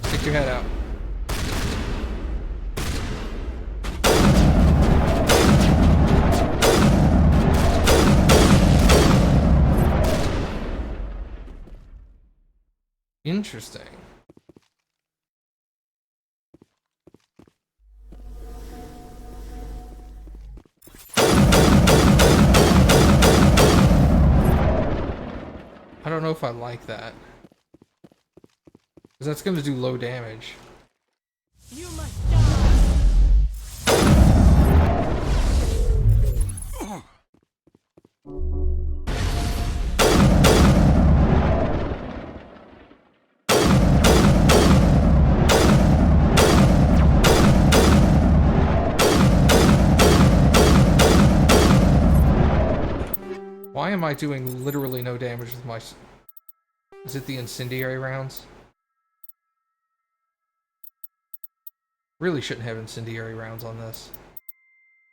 Stick your head out. Interesting. I don't know if I like that. Because that's going to do low damage. You must die. Why am I doing literally no damage with my... Is it the incendiary rounds? Really shouldn't have incendiary rounds on this.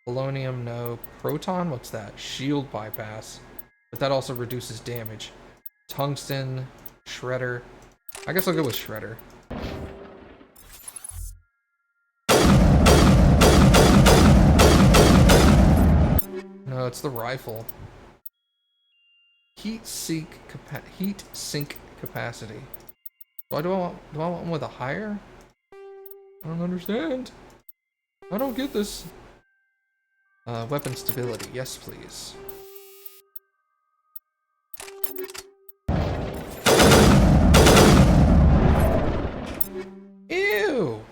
Polonium, no. Proton, what's that? Shield bypass. But that also reduces damage. Tungsten, Shredder. I guess I'll go with Shredder. No, it's the rifle. Heat sink capacity. Do I want one with a higher? I don't understand. I don't get this. Weapon stability. Yes, please. Ew.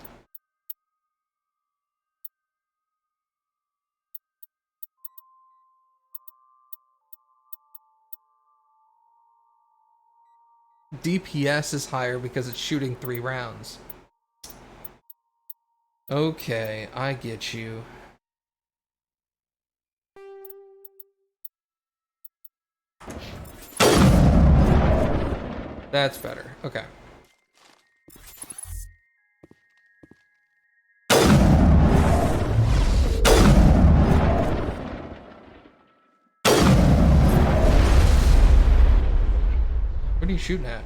DPS is higher because it's shooting 3 rounds. Okay, I get you. That's better. Okay. What are you shooting at?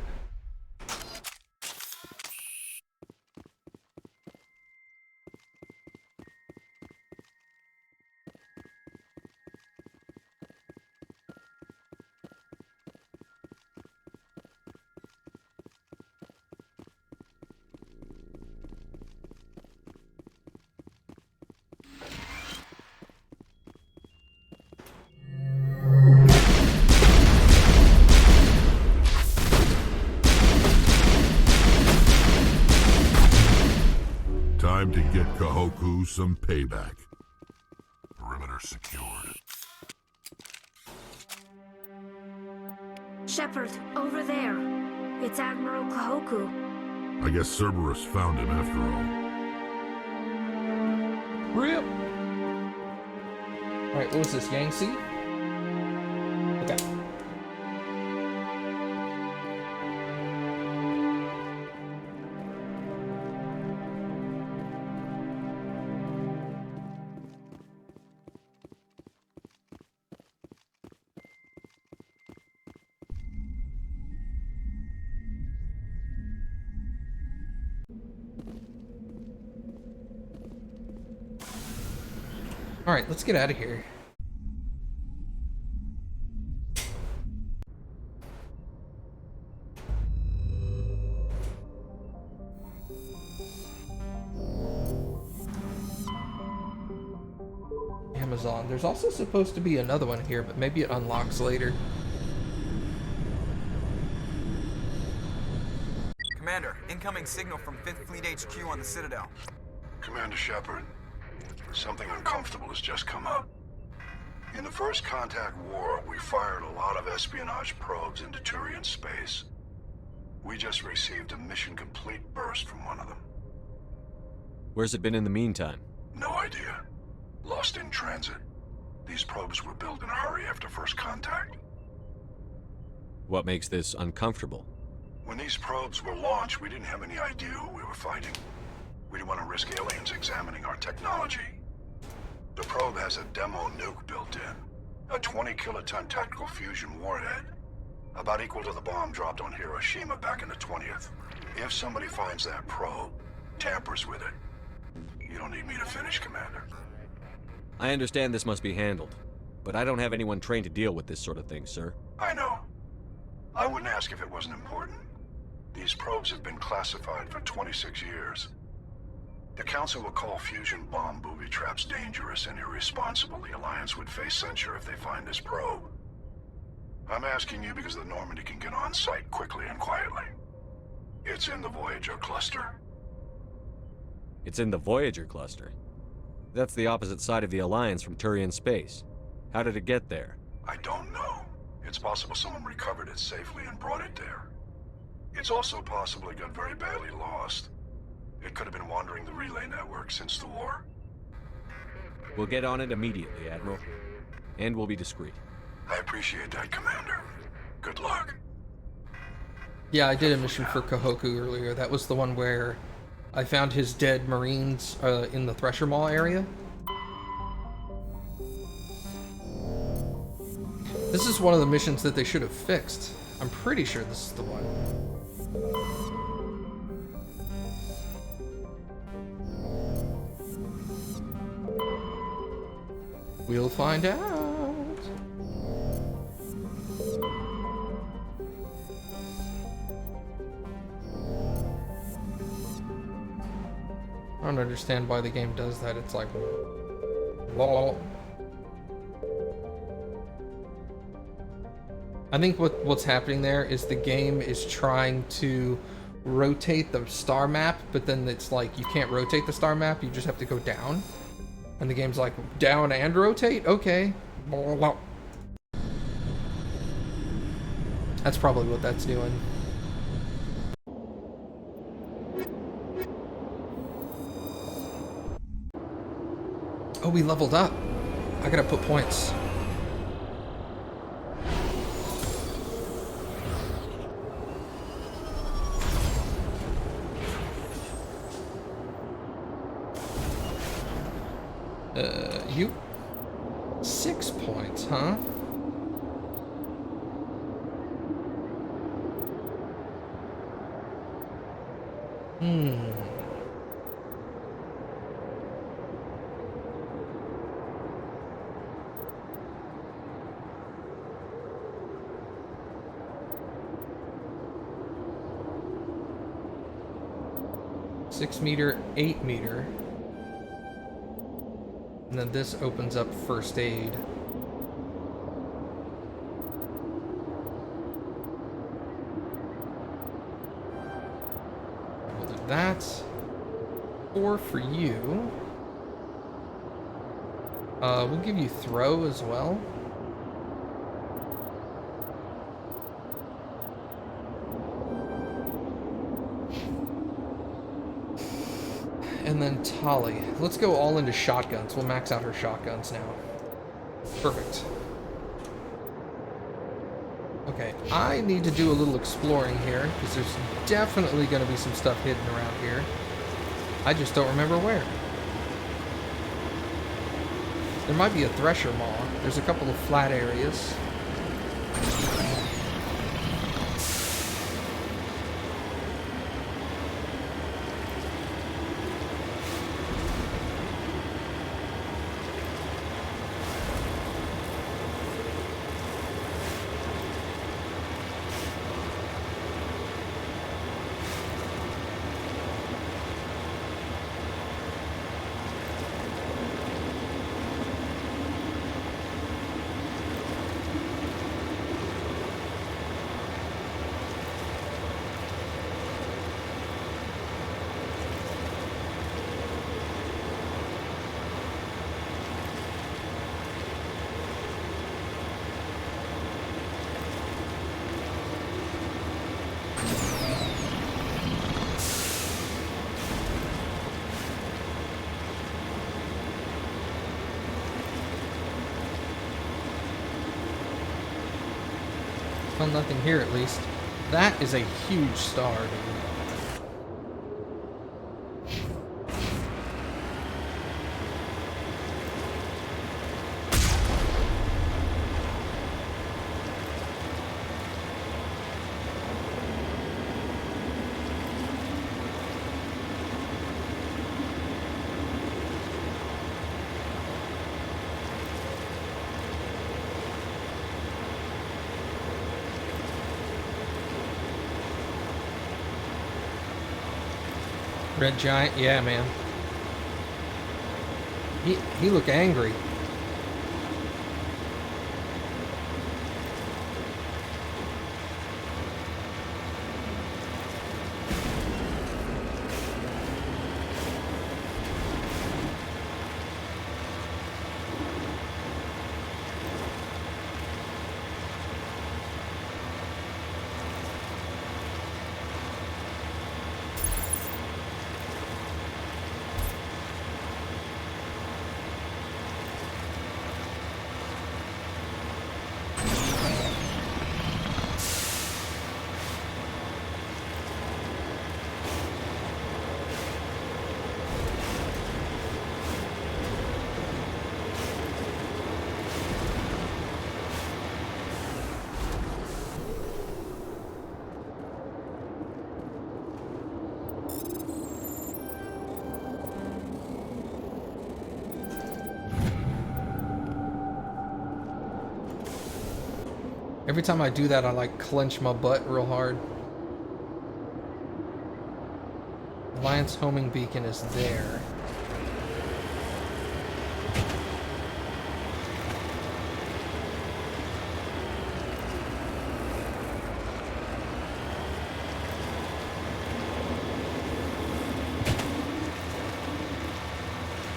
Time to get Kahoku some payback. Perimeter secured. Shepard, over there. It's Admiral Kahoku. I guess Cerberus found him after all. RIP! Alright, what was this? Yangtze? Okay. Alright, let's get out of here. Amazon. There's also supposed to be another one here, but maybe it unlocks later. Commander, incoming signal from 5th Fleet HQ on the Citadel. Commander Shepard, something uncomfortable has just come up. In the First Contact War, we fired a lot of espionage probes into Turian space. We just received a mission complete burst from one of them. Where's it been in the meantime? No idea. Lost in transit. These probes were built in a hurry after First Contact. What makes this uncomfortable? When these probes were launched, we didn't have any idea who we were fighting. We didn't want to risk aliens examining our technology. The probe has a demo nuke built in. A 20-kiloton tactical fusion warhead. About equal to the bomb dropped on Hiroshima back in the 20th. If somebody finds that probe, tampers with it, you don't need me to finish, Commander. I understand this must be handled, but I don't have anyone trained to deal with this sort of thing, sir. I know. I wouldn't ask if it wasn't important. These probes have been classified for 26 years. The Council will call fusion bomb booby traps dangerous and irresponsible. The Alliance would face censure if they find this probe. I'm asking you because the Normandy can get on site quickly and quietly. It's in the Voyager cluster. It's in the Voyager cluster? That's the opposite side of the Alliance from Turian space. How did it get there? I don't know. It's possible someone recovered it safely and brought it there. It's also possible it got very badly lost. It could have been wandering the relay network since the war. We'll get on it immediately, Admiral. And we'll be discreet. I appreciate that, Commander. Good luck. Yeah, I did a mission for Kahoku earlier. That was the one where I found his dead Marines in the Thresher Maw area. This is one of the missions that they should have fixed. I'm pretty sure this is the one. We'll find out. I don't understand why the game does that. It's like, lol. I think what's happening there is the game is trying to rotate the star map, but then it's like you can't rotate the star map, you just have to go down. And the game's like, down and rotate? Okay. That's probably what that's doing. Oh, we leveled up. I gotta put points. You? 6 points, huh? Six meter, 8 meter. And then this opens up first aid. We'll do that. 4 for you. We'll give you throw as well. And then Tali. Let's go all into shotguns. We'll max out her shotguns now. Perfect. Okay, I need to do a little exploring here, because there's definitely going to be some stuff hidden around here. I just don't remember where. There might be a Thresher Maw. There's a couple of flat areas. Found nothing here at least. That is a huge star, dude. Red Giant, yeah, man. He looked angry. Every time I do that, I like clench my butt real hard. Alliance homing beacon is there.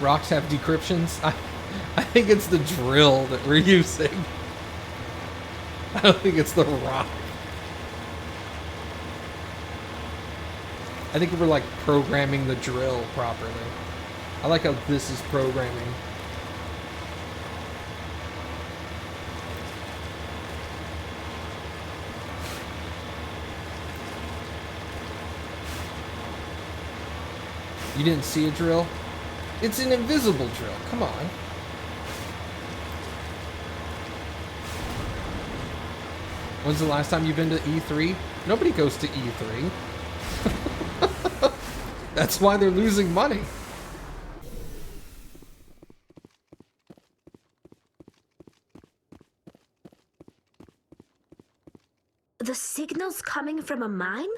Rocks have decryptions? I think it's the drill that we're using. I don't think it's the rock. I think we're like programming the drill properly. I like how this is programming. You didn't see a drill? It's an invisible drill. Come on. When's the last time you've been to E3? Nobody goes to E3. That's why they're losing money. The signal's coming from a mine?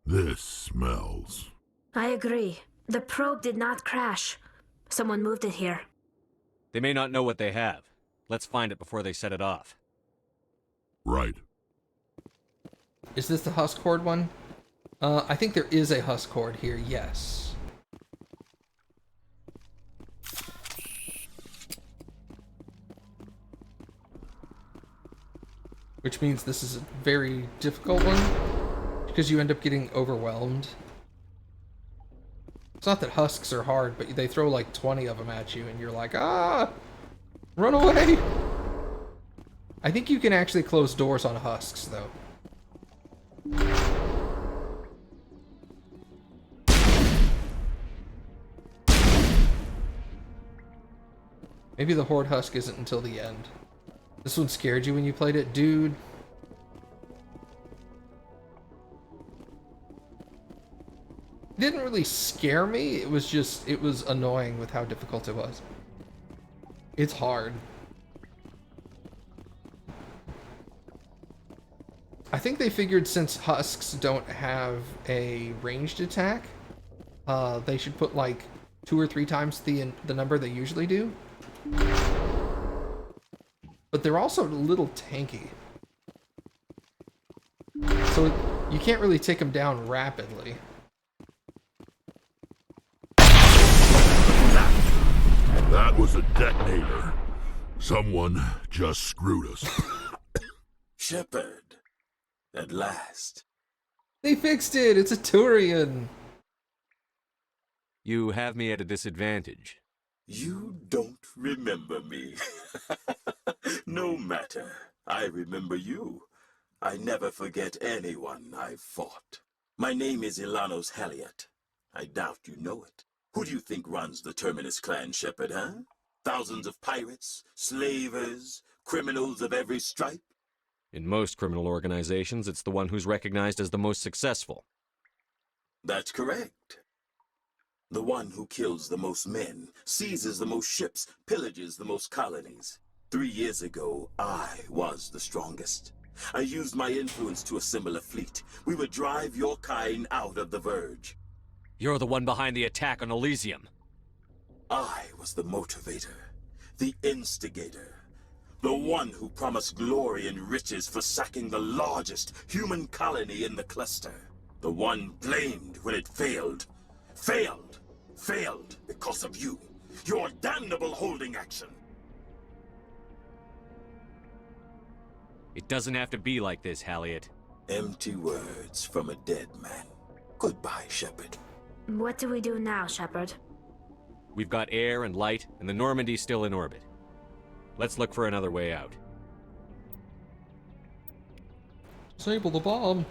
This smells. I agree. The probe did not crash. Someone moved it here. They may not know what they have. Let's find it before they set it off. Right. Is this the husk horde one? I think there is a husk horde here, yes. Which means this is a very difficult one, because you end up getting overwhelmed. It's not that husks are hard, but they throw like 20 of them at you, and you're like, ah! Run away! I think you can actually close doors on husks, though. Maybe the horde husk isn't until the end. This one scared you when you played it? Dude. It didn't really scare me, it was just, it was annoying with how difficult it was. It's hard. I think they figured since husks don't have a ranged attack, they should put like 2 or 3 times the number they usually do. But they're also a little tanky. So you can't really take them down rapidly. That was a detonator. Someone just screwed us. Shepard, at last. They fixed it! It's a Turian! You have me at a disadvantage. You don't remember me. No matter. I remember you. I never forget anyone I've fought. My name is Ilanos Heliot. I doubt you know it. Who do you think runs the Terminus clan, Shepard, huh? Thousands of pirates, slavers, criminals of every stripe? In most criminal organizations, it's the one who's recognized as the most successful. That's correct. The one who kills the most men, seizes the most ships, pillages the most colonies. 3 years ago, I was the strongest. I used my influence to assemble a fleet. We would drive your kind out of the Verge. You're the one behind the attack on Elysium. I was the motivator, the instigator, the one who promised glory and riches for sacking the largest human colony in the cluster. The one blamed when it failed. Failed because of you. Your damnable holding action. It doesn't have to be like this, Heliot. Empty words from a dead man. Goodbye, Shepard. What do we do now, Shepard? We've got air and light, and the Normandy's still in orbit. Let's look for another way out. Disable the bomb.